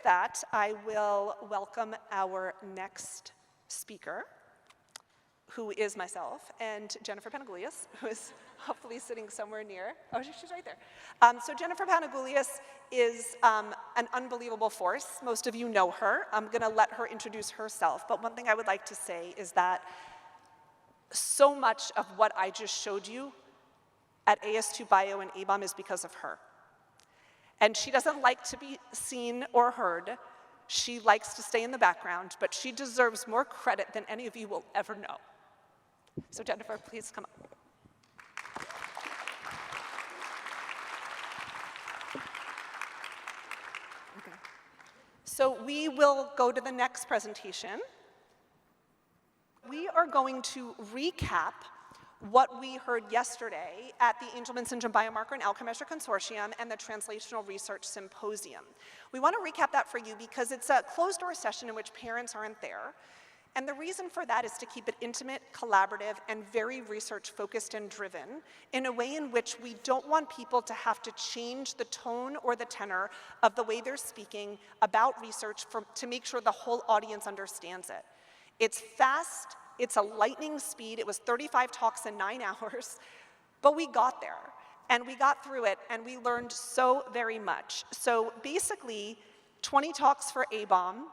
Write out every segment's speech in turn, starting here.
that, I will welcome our next speaker, who is myself, and Jennifer Panagoulias, who is hopefully sitting somewhere near. Oh, she's right there. So Jennifer Panagoulias is an unbelievable force. Most of you know her. I'm going to let her introduce herself. But one thing I would like to say is that so much of what I just showed you at AS²Bio and A-BOM is because of her. And she doesn't like to be seen or heard. She likes to stay in the background, but she deserves more credit than any of you will ever know. So Jennifer, please come up. Okay. So we will go to the next presentation. We are going to recap what we heard yesterday at the Angelman Syndrome Biomarker and Outcome Measure Consortium and the Translational Research Symposium. We want to recap that for you because it's a closed-door session in which parents aren't there. And the reason for that is to keep it intimate, collaborative, and very research-focused and driven in a way in which we don't want people to have to change the tone or the tenor of the way they're speaking about research to make sure the whole audience understands it. It's fast, it's a lightning speed. It was 35 talks in 9 hours, but we got there, and we got through it, and we learned so very much. So basically, 20 talks for A-BOM,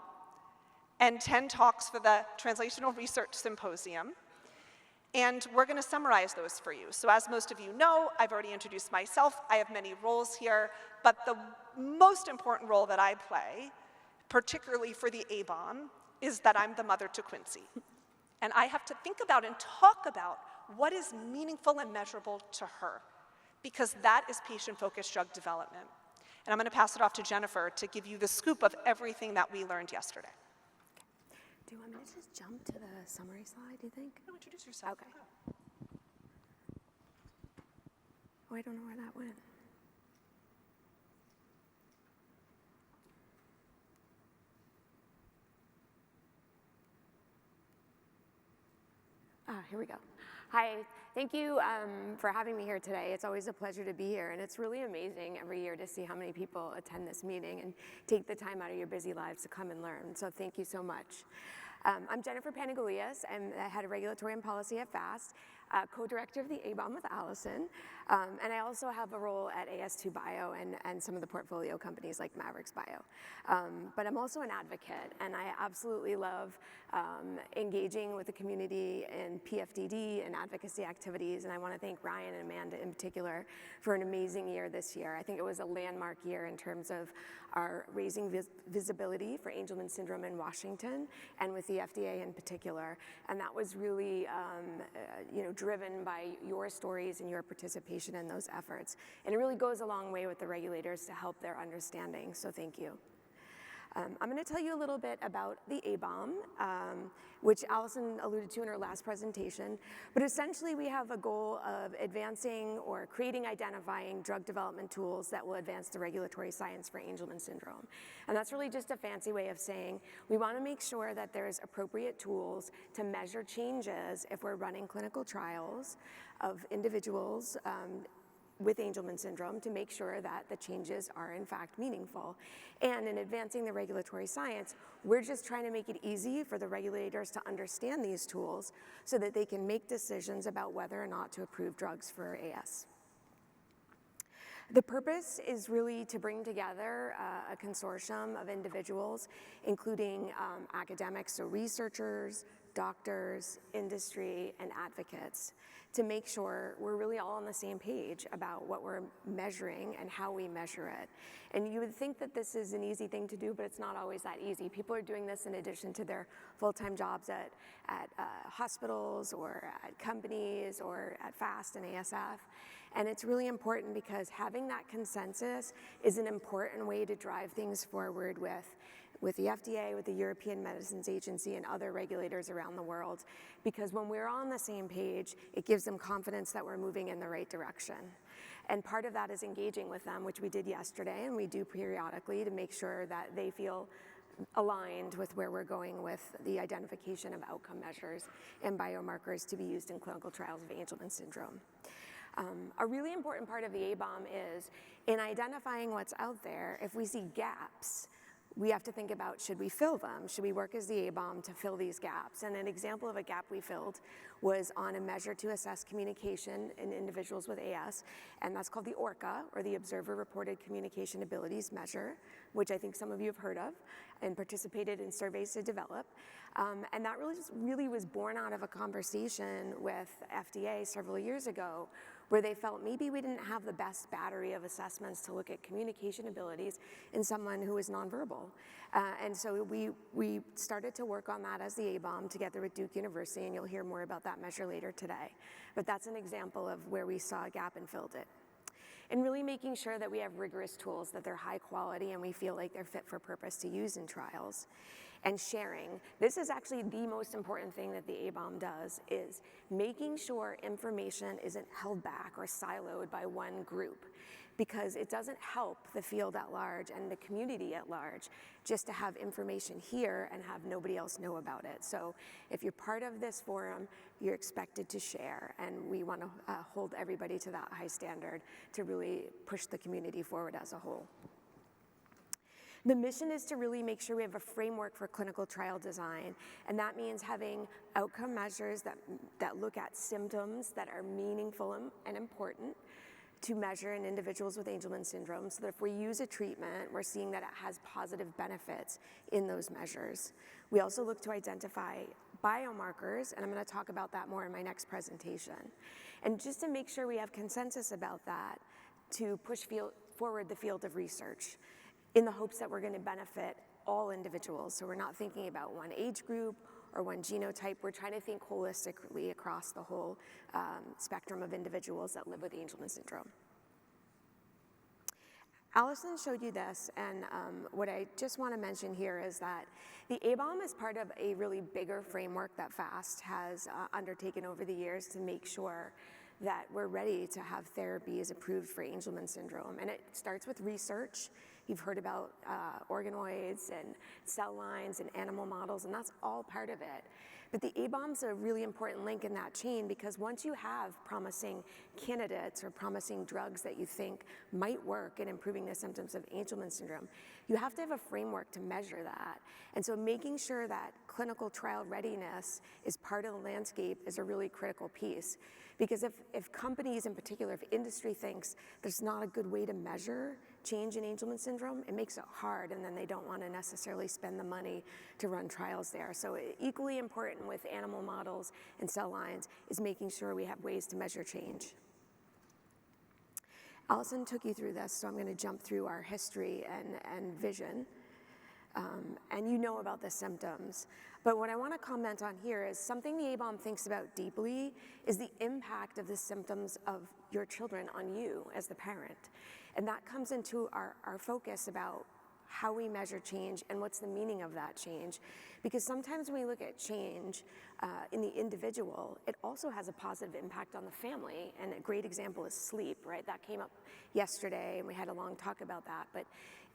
and 10 talks for the Translational Research Symposium. And we're going to summarize those for you. So as most of you know, I've already introduced myself. I have many roles here, but the most important role that I play, particularly for the A-BOM, is that I'm the mother to Quincy. And I have to think about and talk about what is meaningful and measurable to her, because that is patient-focused drug development. And I'm going to pass it off to Jennifer to give you the scoop of everything that we learned yesterday. Do you want me to just jump to the summary slide, do you think? No, introduce yourself. Okay. Oh, I don't know where that went. Here we go. Hi, thank you for having me here today. It's always a pleasure to be here, and it's really amazing every year to see how many people attend this meeting and take the time out of your busy lives to come and learn, so thank you so much. I'm Jennifer Panagoulias. I'm the head of regulatory and policy at FAST, co-director of the A-BOM with Allyson, and I also have a role at AS²Bio and some of the portfolio companies like AS²Bio. But I'm also an advocate, and I absolutely love engaging with the community in PFDD and advocacy activities, and I want to thank Ryan and Amanda in particular for an amazing year this year. I think it was a landmark year in terms of our raising visibility for Angelman syndrome in Washington and with the FDA in particular, and that was really driven by your stories and your participation in those efforts. And it really goes a long way with the regulators to help their understanding, so thank you. I'm going to tell you a little bit about the A-BOM, which Allyson alluded to in her last presentation. But essentially, we have a goal of advancing or creating, identifying drug development tools that will advance the regulatory science for Angelman syndrome. And that's really just a fancy way of saying we want to make sure that there's appropriate tools to measure changes if we're running clinical trials of individuals with Angelman syndrome to make sure that the changes are in fact meaningful. And in advancing the regulatory science, we're just trying to make it easy for the regulators to understand these tools so that they can make decisions about whether or not to approve drugs for AS. The purpose is really to bring together a consortium of individuals, including academics, so researchers, doctors, industry, and advocates, to make sure we're really all on the same page about what we're measuring and how we measure it. And you would think that this is an easy thing to do, but it's not always that easy. People are doing this in addition to their full-time jobs at hospitals or at companies or at FAST and ASF. And it's really important because having that consensus is an important way to drive things forward with the FDA, with the European Medicines Agency, and other regulators around the world. Because when we're on the same page, it gives them confidence that we're moving in the right direction. And part of that is engaging with them, which we did yesterday, and we do periodically to make sure that they feel aligned with where we're going with the identification of outcome measures and biomarkers to be used in clinical trials of Angelman syndrome. A really important part of the A-BOM is in identifying what's out there. If we see gaps, we have to think about, should we fill them? Should we work as the A-BOM to fill these gaps? And an example of a gap we filled was on a measure to assess communication in individuals with AS, and that's called the ORCA, or the Observer Reported Communication Abilities Measure, which I think some of you have heard of and participated in surveys to develop. And that really was born out of a conversation with FDA several years ago, where they felt maybe we didn't have the best battery of assessments to look at communication abilities in someone who is nonverbal. And so we started to work on that as the A-BOM together with Duke University, and you'll hear more about that measure later today. But that's an example of where we saw a gap and filled it. And really making sure that we have rigorous tools, that they're high quality and we feel like they're fit for purpose to use in trials. And sharing. This is actually the most important thing that the A-BOM does, is making sure information isn't held back or siloed by one group, because it doesn't help the field at large and the community at large just to have information here and have nobody else know about it. So if you're part of this forum, you're expected to share, and we want to hold everybody to that high standard to really push the community forward as a whole. The mission is to really make sure we have a framework for clinical trial design, and that means having outcome measures that look at symptoms that are meaningful and important to measure in individuals with Angelman syndrome, so that if we use a treatment, we're seeing that it has positive benefits in those measures. We also look to identify biomarkers, and I'm going to talk about that more in my next presentation. And just to make sure we have consensus about that, to push forward the field of research, in the hopes that we're going to benefit all individuals. So we're not thinking about one age group or one genotype. We're trying to think holistically across the whole spectrum of individuals that live with Angelman syndrome. Allyson showed you this, and what I just want to mention here is that the A-BOM is part of a really bigger framework that FAST has undertaken over the years to make sure that we're ready to have therapies approved for Angelman syndrome. And it starts with research. You've heard about organoids and cell lines and animal models, and that's all part of it. But the A-BOM's a really important link in that chain, because once you have promising candidates or promising drugs that you think might work in improving the symptoms of Angelman syndrome, you have to have a framework to measure that. And so making sure that clinical trial readiness is part of the landscape is a really critical piece. Because if companies in particular, if industry thinks there's not a good way to measure change in Angelman syndrome, it makes it hard, and then they don't want to necessarily spend the money to run trials there. So equally important with animal models and cell lines is making sure we have ways to measure change. Allyson took you through this, so I'm going to jump through our history and vision. And you know about the symptoms. But what I want to comment on here is something the A-BOM thinks about deeply is the impact of the symptoms of your children on you as the parent. And that comes into our focus about how we measure change and what's the meaning of that change. Because sometimes when we look at change in the individual, it also has a positive impact on the family. And a great example is sleep, right? That came up yesterday, and we had a long talk about that. But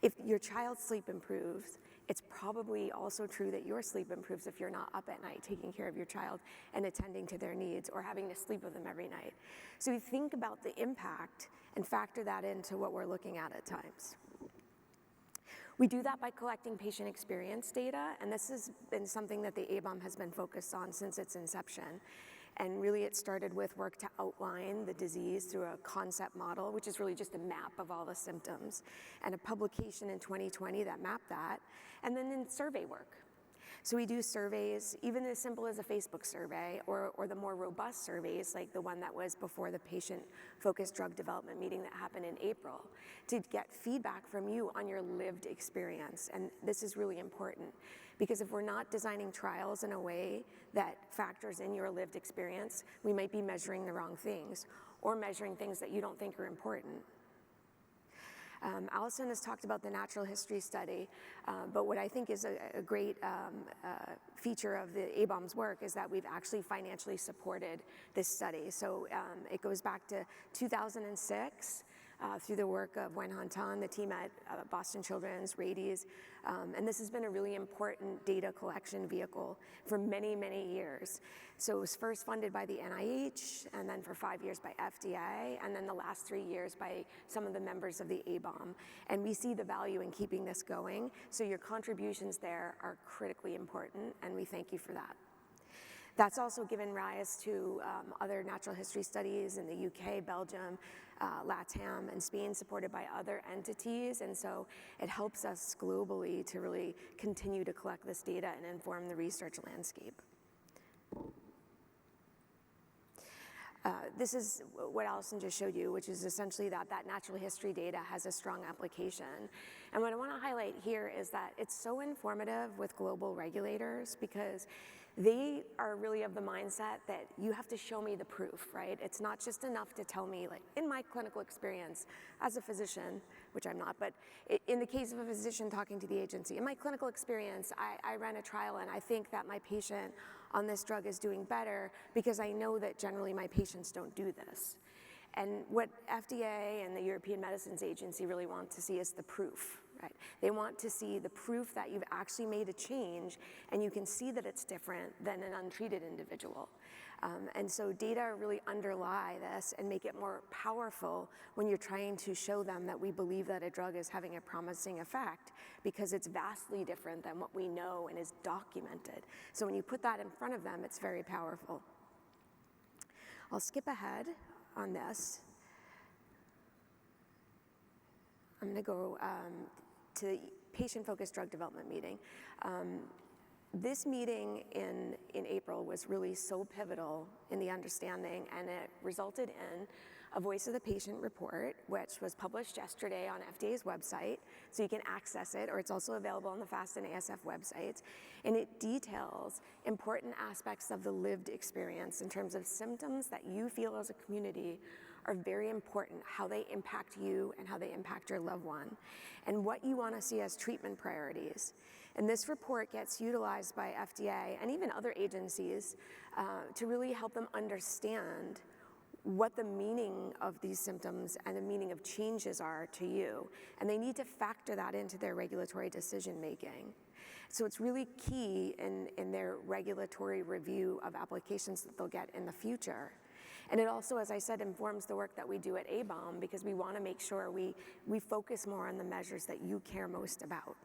if your child's sleep improves, it's probably also true that your sleep improves if you're not up at night taking care of your child and attending to their needs or having to sleep with them every night. So we think about the impact and factor that into what we're looking at times. We do that by collecting patient experience data, and this has been something that the A-BOM has been focused on since its inception. And really it started with work to outline the disease through a concept model, which is really just a map of all the symptoms, and a publication in 2020 that mapped that, and then in survey work. So we do surveys, even as simple as a Facebook survey, or the more robust surveys, like the one that was before the patient-focused drug development meeting that happened in April, to get feedback from you on your lived experience. And this is really important, because if we're not designing trials in a way that factors in your lived experience, we might be measuring the wrong things, or measuring things that you don't think are important. Allyson has talked about the natural history study, but what I think is a great feature of the A-BOM's work is that we've actually financially supported this study. So it goes back to 2006. through the work of Wen Han-tan, the team at Boston Children's, Rady's, and this has been a really important data collection vehicle for many, many years. So it was first funded by the NIH, and then for 5 years by FDA, and then the last 3 years by some of the members of the A-BOM. And we see the value in keeping this going, so your contributions there are critically important, and we thank you for that. That's also given rise to other natural history studies in the UK, Belgium, LATAM, and Spain, supported by other entities, and so it helps us globally to really continue to collect this data and inform the research landscape. This is what Allyson just showed you, which is essentially that natural history data has a strong application. And what I want to highlight here is that it's so informative with global regulators because they are really of the mindset that you have to show me the proof, right? It's not just enough to tell me, like, in my clinical experience as a physician, which I'm not, but in the case of a physician talking to the agency, in my clinical experience, I ran a trial and I think that my patient on this drug is doing better because I know that generally my patients don't do this. And what FDA and the European Medicines Agency really want to see is the proof, right? They want to see the proof that you've actually made a change and you can see that it's different than an untreated individual. And so data really underlie this and make it more powerful when you're trying to show them that we believe that a drug is having a promising effect because it's vastly different than what we know and is documented. So when you put that in front of them, it's very powerful. I'll skip ahead on this. I'm going to go to the patient-focused drug development meeting. This meeting in April was really so pivotal in the understanding, and it resulted in a Voice of the Patient report, which was published yesterday on FDA's website, so you can access it, or it's also available on the FAST and ASF websites, and it details important aspects of the lived experience in terms of symptoms that you feel as a community are very important, how they impact you and how they impact your loved one, and what you want to see as treatment priorities. And this report gets utilized by FDA and even other agencies to really help them understand what the meaning of these symptoms and the meaning of changes are to you. And they need to factor that into their regulatory decision making. So it's really key in their regulatory review of applications that they'll get in the future. And it also, as I said, informs the work that we do at A-BOM because we want to make sure we focus more on the measures that you care most about.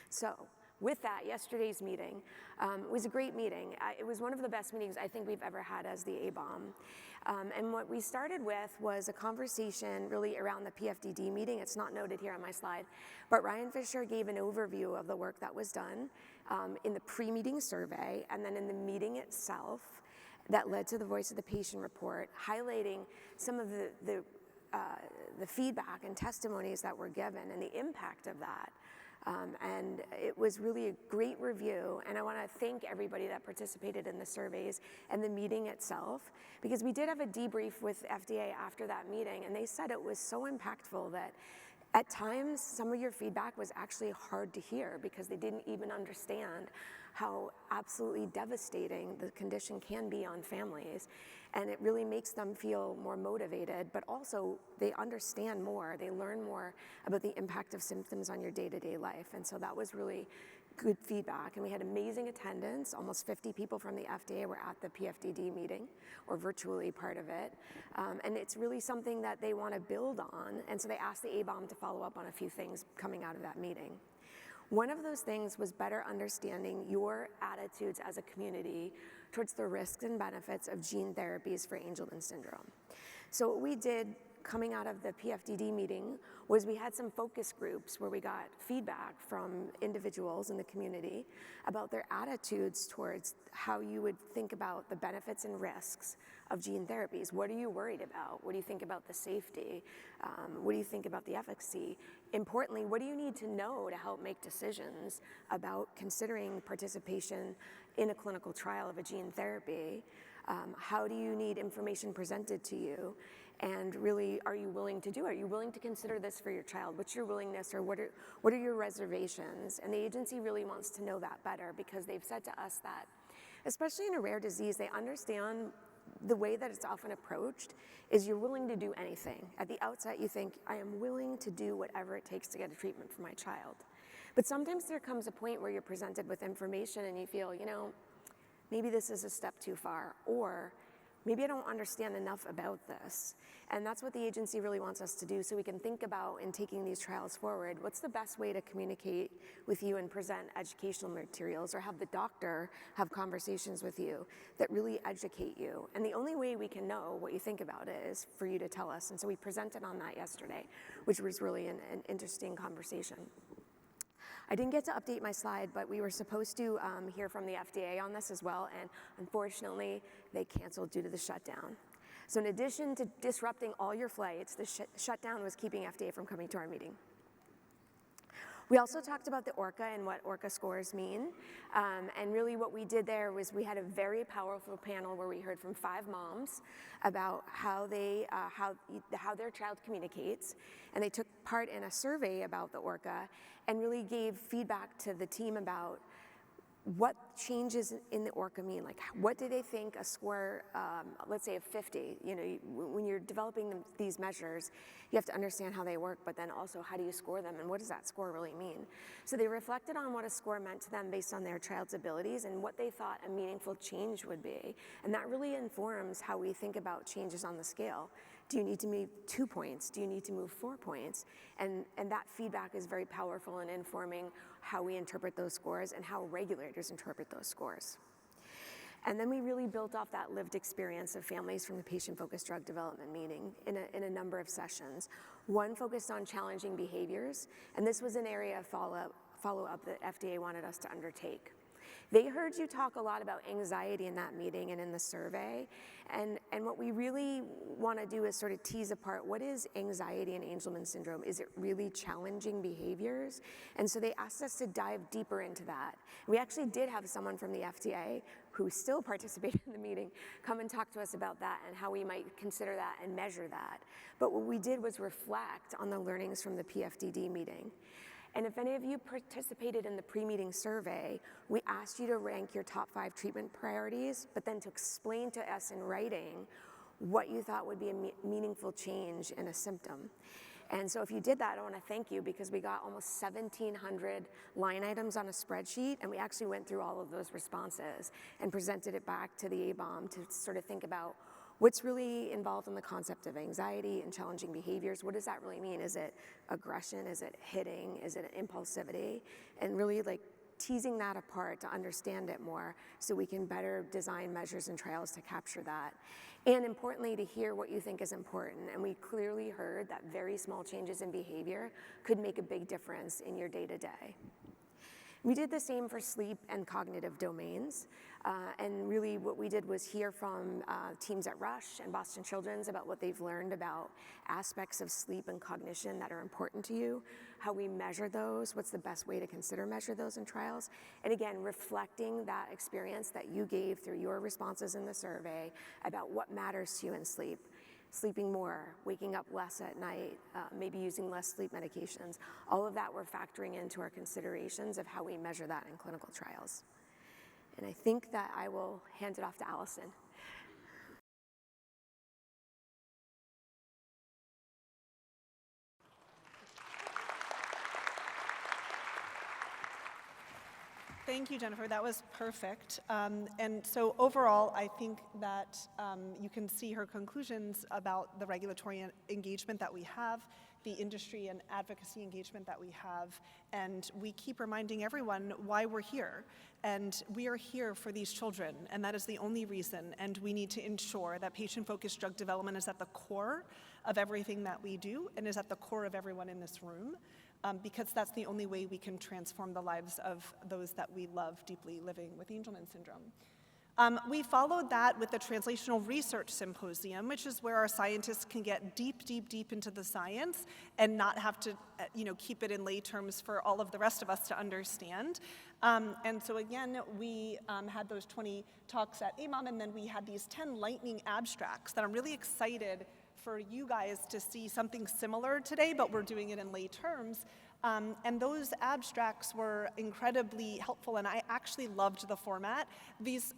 So with that, yesterday's meeting was a great meeting. It was one of the best meetings I think we've ever had as the A-BOM. And what we started with was a conversation really around the PFDD meeting. It's not noted here on my slide, but Ryan Fisher gave an overview of the work that was done in the pre-meeting survey and then in the meeting itself that led to the Voice of the Patient report, highlighting some of the feedback and testimonies that were given and the impact of that. And it was really a great review, and I want to thank everybody that participated in the surveys and the meeting itself, because we did have a debrief with FDA after that meeting, and they said it was so impactful that at times some of your feedback was actually hard to hear because they didn't even understand how absolutely devastating the condition can be on families. And it really makes them feel more motivated, but also they understand more, they learn more about the impact of symptoms on your day-to-day life. And so that was really good feedback. And we had amazing attendance. Almost 50 people from the FDA were at the PFDD meeting, or virtually part of it. And it's really something that they want to build on. And so they asked the A-BOM to follow up on a few things coming out of that meeting. One of those things was better understanding your attitudes as a community towards the risks and benefits of gene therapies for Angelman syndrome. So what we did coming out of the PFDD meeting was we had some focus groups where we got feedback from individuals in the community about their attitudes towards how you would think about the benefits and risks of gene therapies. What are you worried about? What do you think about the safety? What do you think about the efficacy? Importantly, what do you need to know to help make decisions about considering participation in a clinical trial of a gene therapy? How do you need information presented to you? And really, are you willing to do it? Are you willing to consider this for your child? What's your willingness, or what are your reservations? And the agency really wants to know that better because they've said to us that, especially in a rare disease, they understand the way that it's often approached is you're willing to do anything. At the outset, you think, I am willing to do whatever it takes to get a treatment for my child. But sometimes there comes a point where you're presented with information and you feel, maybe this is a step too far, or maybe I don't understand enough about this. And that's what the agency really wants us to do, so we can think about, in taking these trials forward, what's the best way to communicate with you and present educational materials, or have the doctor have conversations with you that really educate you. And the only way we can know what you think about it is for you to tell us. And so we presented on that yesterday, which was really an interesting conversation. I didn't get to update my slide, but we were supposed to hear from the FDA on this as well, and unfortunately, they canceled due to the shutdown. So in addition to disrupting all your flights, the shutdown was keeping FDA from coming to our meeting. We also talked about the ORCA and what ORCA scores mean. And really what we did there was we had a very powerful panel where we heard from 5 moms about how their child communicates. And they took part in a survey about the ORCA and really gave feedback to the team about what changes in the ORCA mean. Like, what do they think a score, let's say of 50, when you're developing these measures, you have to understand how they work, but then also how do you score them, and what does that score really mean? So they reflected on what a score meant to them based on their child's abilities and what they thought a meaningful change would be. And that really informs how we think about changes on the scale. Do you need to move 2 points? Do you need to move 4 points? And that feedback is very powerful in informing how we interpret those scores and how regulators interpret those scores. And then we really built off that lived experience of families from the patient-focused drug development meeting in a number of sessions. One focused on challenging behaviors, and this was an area of follow-up that FDA wanted us to undertake. They heard you talk a lot about anxiety in that meeting and in the survey, and what we really want to do is sort of tease apart what is anxiety and Angelman syndrome. Is it really challenging behaviors? And so they asked us to dive deeper into that. We actually did have someone from the FDA who still participated in the meeting come and talk to us about that and how we might consider that and measure that. But what we did was reflect on the learnings from the PFDD meeting. And if any of you participated in the pre-meeting survey, we asked you to rank your top 5 treatment priorities, but then to explain to us in writing what you thought would be a meaningful change in a symptom. And so if you did that, I want to thank you, because we got almost 1,700 line items on a spreadsheet, and we actually went through all of those responses and presented it back to the A-BOM to sort of think about what's really involved in the concept of anxiety and challenging behaviors. What does that really mean? Is it aggression? Is it hitting? Is it impulsivity? And really teasing that apart to understand it more so we can better design measures and trials to capture that. And importantly, to hear what you think is important. And we clearly heard that very small changes in behavior could make a big difference in your day-to-day. We did the same for sleep and cognitive domains. And really what we did was hear from teams at Rush and Boston Children's about what they've learned about aspects of sleep and cognition that are important to you, how we measure those, what's the best way to measure those in trials. And again, reflecting that experience that you gave through your responses in the survey about what matters to you in sleep. Sleeping more, waking up less at night, maybe using less sleep medications. All of that we're factoring into our considerations of how we measure that in clinical trials. And I think that I will hand it off to Allyson. Thank you, Jennifer. That was perfect. And so overall, I think that you can see her conclusions about the regulatory engagement that we have, the industry and advocacy engagement that we have, and we keep reminding everyone why we're here. And we are here for these children, and that is the only reason, and we need to ensure that patient-focused drug development is at the core of everything that we do and is at the core of everyone in this room. Because that's the only way we can transform the lives of those that we love deeply living with Angelman syndrome. We followed that with the Translational Research Symposium, which is where our scientists can get deep, deep, deep into the science and not have to keep it in lay terms for all of the rest of us to understand. And so again, we had those 20 talks at A-BOM, and then we had these 10 lightning abstracts that I'm really excited for you guys to see something similar today, but we're doing it in lay terms, And those abstracts were incredibly helpful, and I actually loved the format. These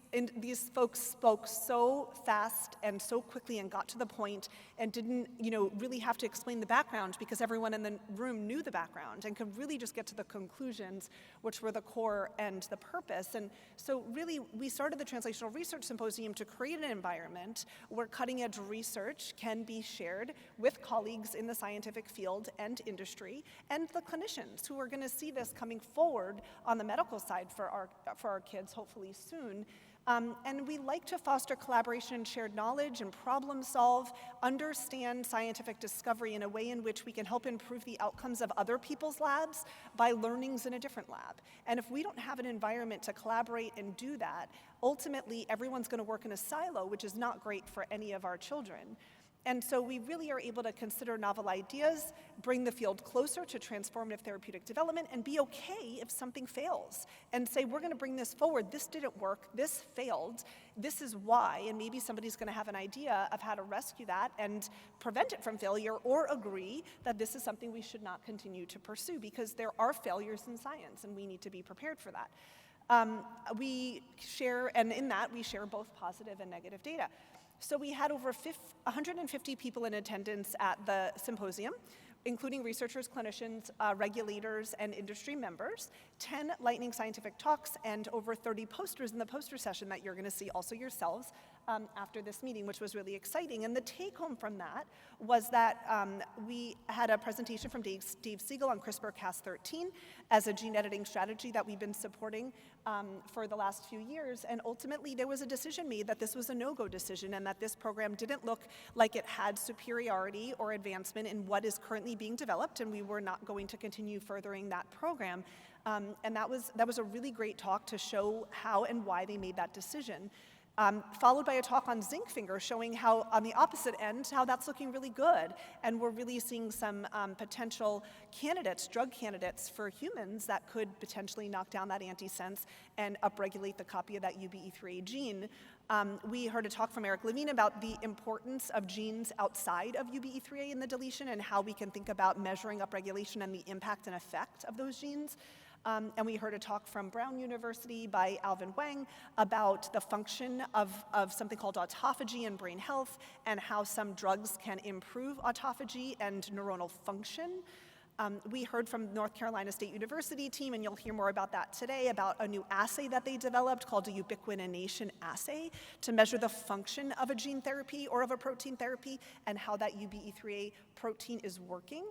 folks spoke so fast and so quickly and got to the point and didn't, really have to explain the background because everyone in the room knew the background and could really just get to the conclusions, which were the core and the purpose. And so really, we started the Translational Research Symposium to create an environment where cutting-edge research can be shared with colleagues in the scientific field and industry and the clinicians who are going to see this coming forward on the medical side for our kids, hopefully soon. And we like to foster collaboration and shared knowledge and problem solve, understand scientific discovery in a way in which we can help improve the outcomes of other people's labs by learnings in a different lab. And if we don't have an environment to collaborate and do that, ultimately everyone's going to work in a silo, which is not great for any of our children. And so we really are able to consider novel ideas, bring the field closer to transformative therapeutic development, and be okay if something fails. And say, we're going to bring this forward. This didn't work. This failed. This is why. And maybe somebody's going to have an idea of how to rescue that and prevent it from failure, or agree that this is something we should not continue to pursue because there are failures in science, and we need to be prepared for that. We share both positive and negative data. So we had over 150 people in attendance at the symposium, including researchers, clinicians, regulators, and industry members, 10 lightning scientific talks, and over 30 posters in the poster session that you're going to see also yourselves after this meeting, which was really exciting. And the take home from that was that we had a presentation from Dave Siegel on CRISPR-Cas13 as a gene editing strategy that we've been supporting for the last few years. And ultimately, there was a decision made that this was a no-go decision and that this program didn't look like it had superiority or advancement in what is currently being developed, and we were not going to continue furthering that program. And that was a really great talk to show how and why they made that decision. Followed by a talk on zinc finger showing how, on the opposite end, how that's looking really good. And we're really seeing some potential candidates, drug candidates for humans that could potentially knock down that antisense and upregulate the copy of that UBE3A gene. We heard a talk from Eric Levine about the importance of genes outside of UBE3A in the deletion and how we can think about measuring upregulation and the impact and effect of those genes. And we heard a talk from Brown University by Alvin Wang about the function of something called autophagy in brain health and how some drugs can improve autophagy and neuronal function. We heard from North Carolina State University team, and you'll hear more about that today, about a new assay that they developed called a ubiquitination assay to measure the function of a gene therapy or of a protein therapy and how that UBE3A protein is working.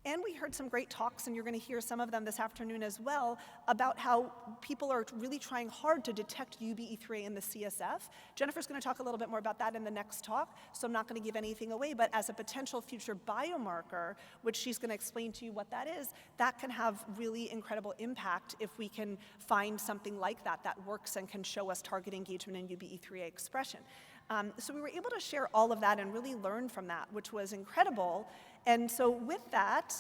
And we heard some great talks, and you're going to hear some of them this afternoon as well, about how people are really trying hard to detect UBE3A in the CSF. Jennifer's going to talk a little bit more about that in the next talk, so I'm not going to give anything away, but as a potential future biomarker, which she's going to explain to you what that is, that can have really incredible impact if we can find something like that that works and can show us target engagement in UBE3A expression. So we were able to share all of that and really learn from that, which was incredible. And so with that,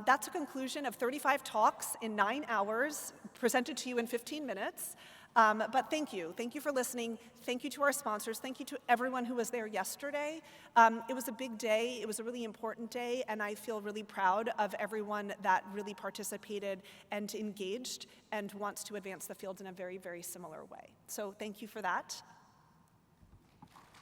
that's a conclusion of 35 talks in 9 hours, presented to you in 15 minutes. But thank you. Thank you for listening. Thank you to our sponsors. Thank you to everyone who was there yesterday. It was a big day. It was a really important day, and I feel really proud of everyone that really participated and engaged and wants to advance the field in a very, very similar way. So thank you for that.